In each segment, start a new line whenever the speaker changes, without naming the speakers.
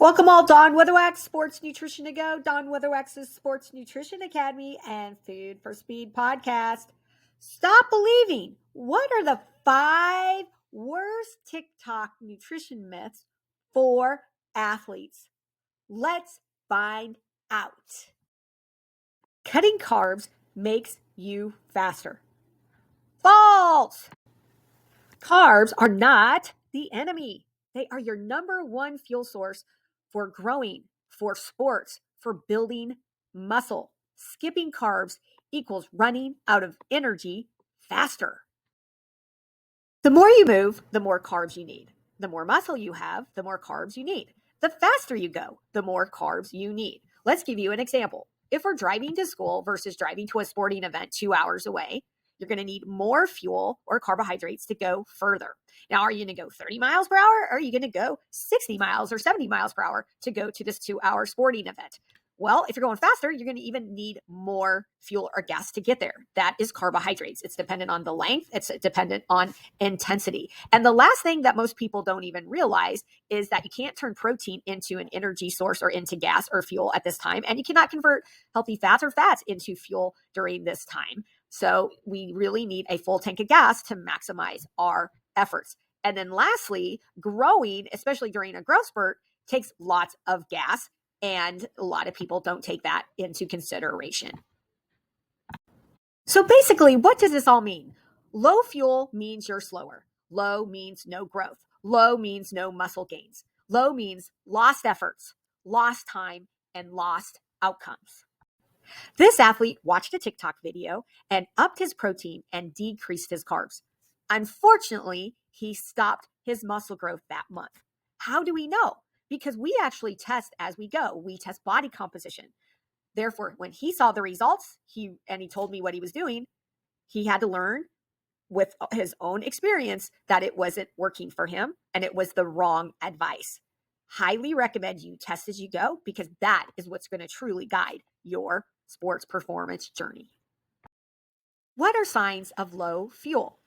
Welcome all, Don Weatherwax, Sports Nutrition to Go, Don Weatherwax's Sports Nutrition Academy, and Food for Speed podcast. Stop believing. What are the 5 worst TikTok nutrition myths for athletes? Let's find out. Cutting carbs makes you faster. False! Carbs are not the enemy. They are your number one fuel source for growing, for sports, for building muscle. Skipping carbs equals running out of energy faster. The more you move, the more carbs you need. The more muscle you have, the more carbs you need. The faster you go, the more carbs you need. Let's give you an example. If we're driving to school versus driving to a sporting event 2 hours away, you're going to need more fuel or carbohydrates to go further. Now, are you going to go 30 miles per hour? Or are you going to go 60 miles or 70 miles per hour to go to this 2-hour sporting event? Well, if you're going faster, you're going to even need more fuel or gas to get there. That is carbohydrates. It's dependent on the length. It's dependent on intensity. And the last thing that most people don't even realize is that you can't turn protein into an energy source or into gas or fuel at this time. And you cannot convert healthy fats or fats into fuel during this time. So we really need a full tank of gas to maximize our efforts. And then lastly, growing, especially during a growth spurt, takes lots of gas. And a lot of people don't take that into consideration. So basically, what does this all mean? Low fuel means you're slower. Low means no growth. Low means no muscle gains. Low means lost efforts, lost time, and lost outcomes. This athlete watched a TikTok video and upped his protein and decreased his carbs. Unfortunately, he stopped his muscle growth that month. How do we know? Because we actually test as we go. We test body composition. Therefore, when he saw the results, he told me what he was doing, he had to learn with his own experience that it wasn't working for him and it was the wrong advice. Highly recommend you test as you go because that is what's going to truly guide your sports performance journey. What are signs of low fuel?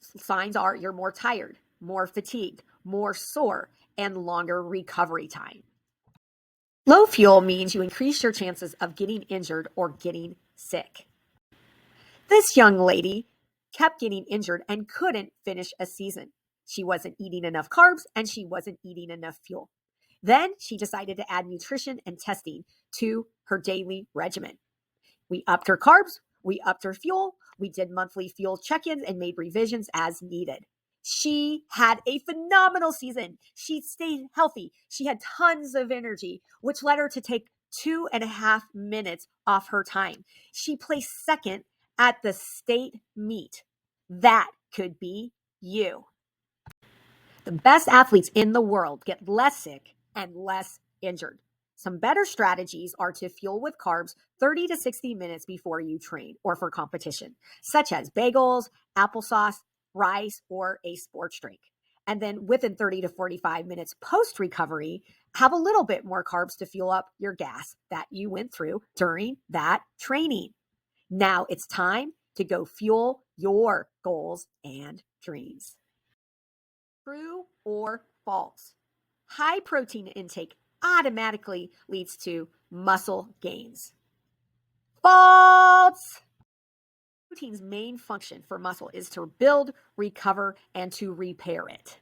Signs are you're more tired, more fatigued, more sore, and longer recovery time. Low fuel means you increase your chances of getting injured or getting sick. This young lady kept getting injured and couldn't finish a season. She wasn't eating enough carbs and she wasn't eating enough fuel. Then she decided to add nutrition and testing to her daily regimen. We upped her carbs, we upped her fuel, we did monthly fuel check-ins and made revisions as needed. She had a phenomenal season. She stayed healthy. She had tons of energy, which led her to take 2.5 minutes off her time. She placed second at the state meet. That could be you. The best athletes in the world get less sick and less injured. Some better strategies are to fuel with carbs 30 to 60 minutes before you train or for competition, such as bagels, applesauce, rice, or a sports drink. And then within 30 to 45 minutes post-recovery, have a little bit more carbs to fuel up your gas that you went through during that training. Now it's time to go fuel your goals and dreams. True or false? High protein intake automatically leads to muscle gains. False! Protein's main function for muscle is to build, recover, and to repair it.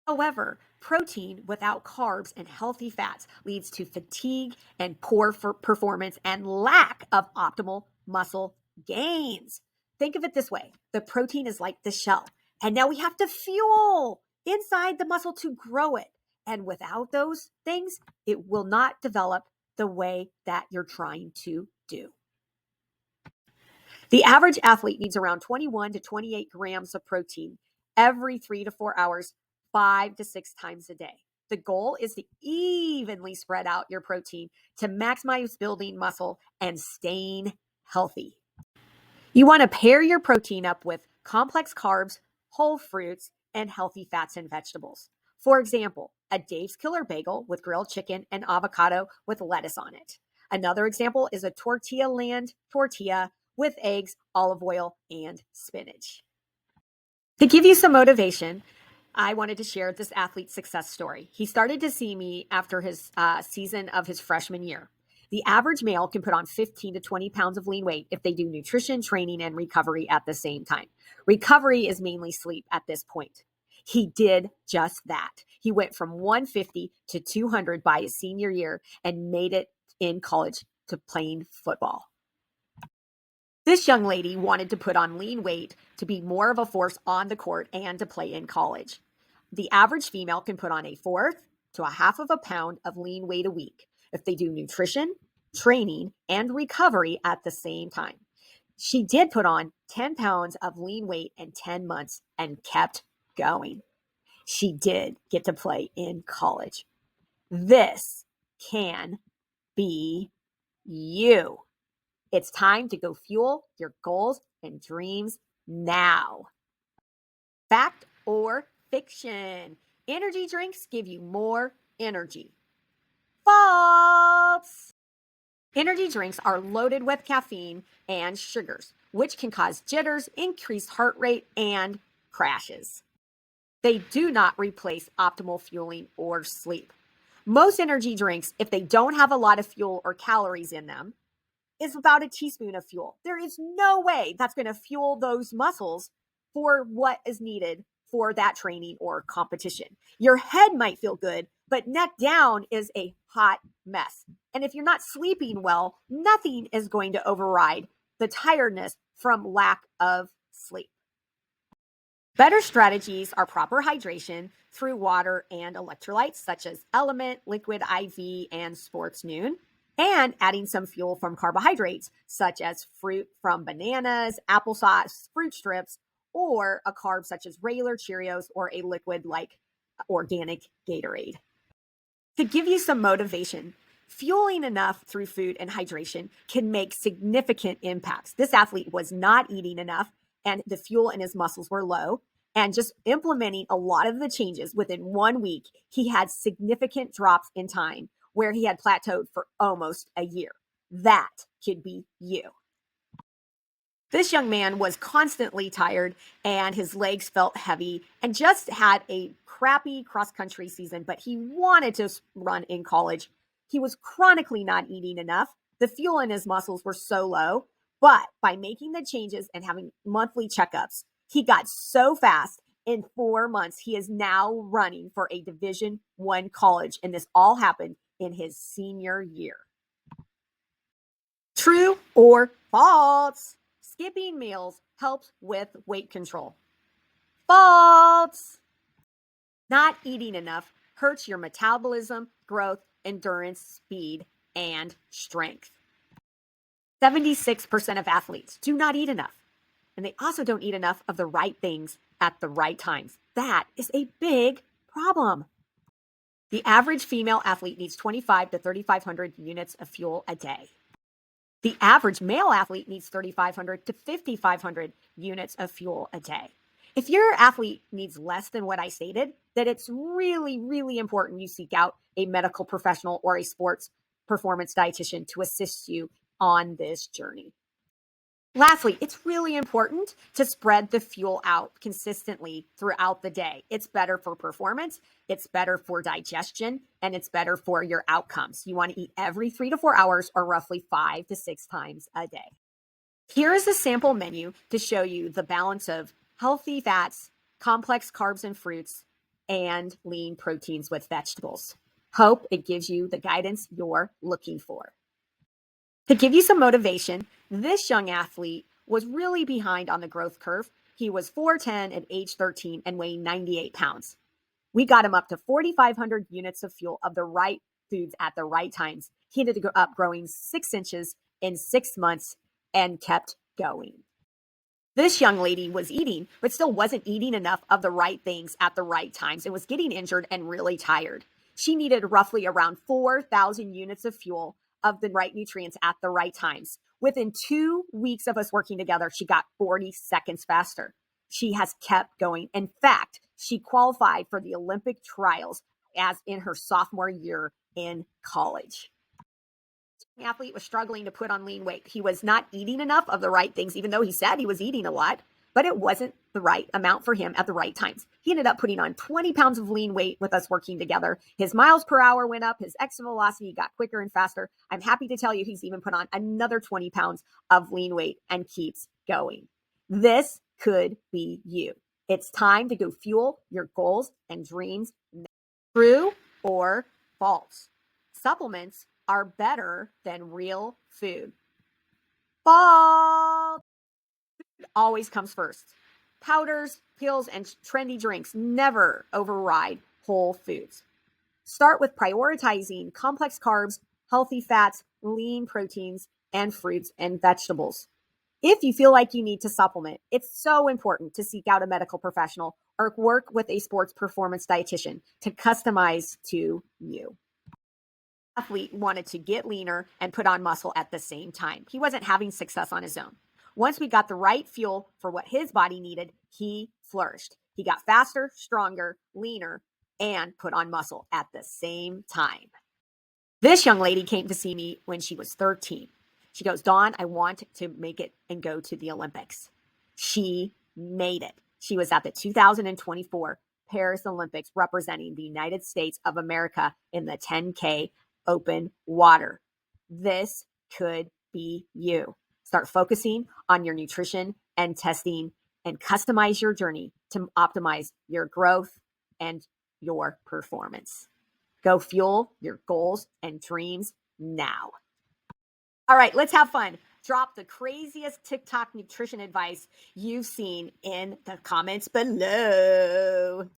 However, protein without carbs and healthy fats leads to fatigue and poor performance and lack of optimal muscle gains. Think of it this way. The protein is like the shell, and now we have to fuel inside the muscle to grow it. And without those things, it will not develop the way that you're trying to do. The average athlete needs around 21 to 28 grams of protein every 3 to 4 hours, 5 to 6 times a day. The goal is to evenly spread out your protein to maximize building muscle and staying healthy. You want to pair your protein up with complex carbs, whole fruits, and healthy fats and vegetables. For example, a Dave's Killer Bagel with grilled chicken and avocado with lettuce on it. Another example is a Tortilla Land tortilla with eggs, olive oil, and spinach. To give you some motivation, I wanted to share this athlete's success story. He started to see me after his season of his freshman year. The average male can put on 15 to 20 pounds of lean weight if they do nutrition, training, and recovery at the same time. Recovery is mainly sleep at this point. He did just that. He went from 150 to 200 by his senior year and made it in college to playing football. This young lady wanted to put on lean weight to be more of a force on the court and to play in college. The average female can put on a fourth to a half of a pound of lean weight a week if they do nutrition, training, and recovery at the same time. She did put on 10 pounds of lean weight in 10 months and kept going. She did get to play in college. This can be you. It's time to go fuel your goals and dreams now. Fact or fiction? Energy drinks give you more energy. False! Energy drinks are loaded with caffeine and sugars, which can cause jitters, increased heart rate, and crashes. They do not replace optimal fueling or sleep. Most energy drinks, if they don't have a lot of fuel or calories in them, is about a teaspoon of fuel. There is no way that's going to fuel those muscles for what is needed for that training or competition. Your head might feel good, but neck down is a hot mess. And if you're not sleeping well, nothing is going to override the tiredness from lack of sleep. Better strategies are proper hydration through water and electrolytes such as Element, Liquid IV, and Sports Noon, and adding some fuel from carbohydrates such as fruit from bananas, applesauce, fruit strips, or a carb such as regular Cheerios or a liquid like organic Gatorade. To give you some motivation, fueling enough through food and hydration can make significant impacts. This athlete was not eating enough and the fuel in his muscles were low. And just implementing a lot of the changes within 1 week, he had significant drops in time where he had plateaued for almost a year. That could be you. This young man was constantly tired and his legs felt heavy and just had a crappy cross-country season, but he wanted to run in college. He was chronically not eating enough. The fuel in his muscles were so low, but by making the changes and having monthly checkups, he got so fast. In 4 months, he is now running for a Division I college, and this all happened in his senior year. True or false? Skipping meals helps with weight control. False! Not eating enough hurts your metabolism, growth, endurance, speed, and strength. 76% of athletes do not eat enough. And they also don't eat enough of the right things at the right times. That is a big problem. The average female athlete needs 2,500 to 3,500 units of fuel a day. The average male athlete needs 3,500 to 5,500 units of fuel a day. If your athlete needs less than what I stated, then it's really, really important you seek out a medical professional or a sports performance dietitian to assist you on this journey. Lastly, it's really important to spread the fuel out consistently throughout the day. It's better for performance, it's better for digestion, and it's better for your outcomes. You want to eat every 3 to 4 hours or roughly 5 to 6 times a day. Here is a sample menu to show you the balance of healthy fats, complex carbs and fruits, and lean proteins with vegetables. Hope it gives you the guidance you're looking for. To give you some motivation, this young athlete was really behind on the growth curve. He was 4'10" at age 13 and weighing 98 pounds. We got him up to 4,500 units of fuel of the right foods at the right times. He ended up growing 6 inches in 6 months and kept going. This young lady was eating, but still wasn't eating enough of the right things at the right times and was getting injured and really tired. She needed roughly around 4,000 units of fuel of the right nutrients at the right times. Within 2 weeks of us working together, she got 40 seconds faster. She has kept going. In fact, she qualified for the Olympic trials as in her sophomore year in college. The athlete was struggling to put on lean weight. He was not eating enough of the right things, even though he said he was eating a lot. but it wasn't the right amount for him at the right times. He ended up putting on 20 pounds of lean weight with us working together. His miles per hour went up. His exit velocity got quicker and faster. I'm happy to tell you he's even put on another 20 pounds of lean weight and keeps going. This could be you. It's time to go fuel your goals and dreams. True or false? Supplements are better than real food. False. Always comes first. Powders, pills, and trendy drinks never override whole foods. Start with prioritizing complex carbs, healthy fats, lean proteins, and fruits and vegetables. If you feel like you need to supplement, it's so important to seek out a medical professional or work with a sports performance dietitian to customize to you. Athlete wanted to get leaner and put on muscle at the same time. He wasn't having success on his own. Once we got the right fuel for what his body needed, he flourished. He got faster, stronger, leaner, and put on muscle at the same time. This young lady came to see me when she was 13. She goes, Dawn, I want to make it and go to the Olympics. She made it. She was at the 2024 Paris Olympics representing the United States of America in the 10K open water. This could be you. Start focusing on your nutrition and testing and customize your journey to optimize your growth and your performance. Go fuel your goals and dreams now. All right, let's have fun. Drop the craziest TikTok nutrition advice you've seen in the comments below.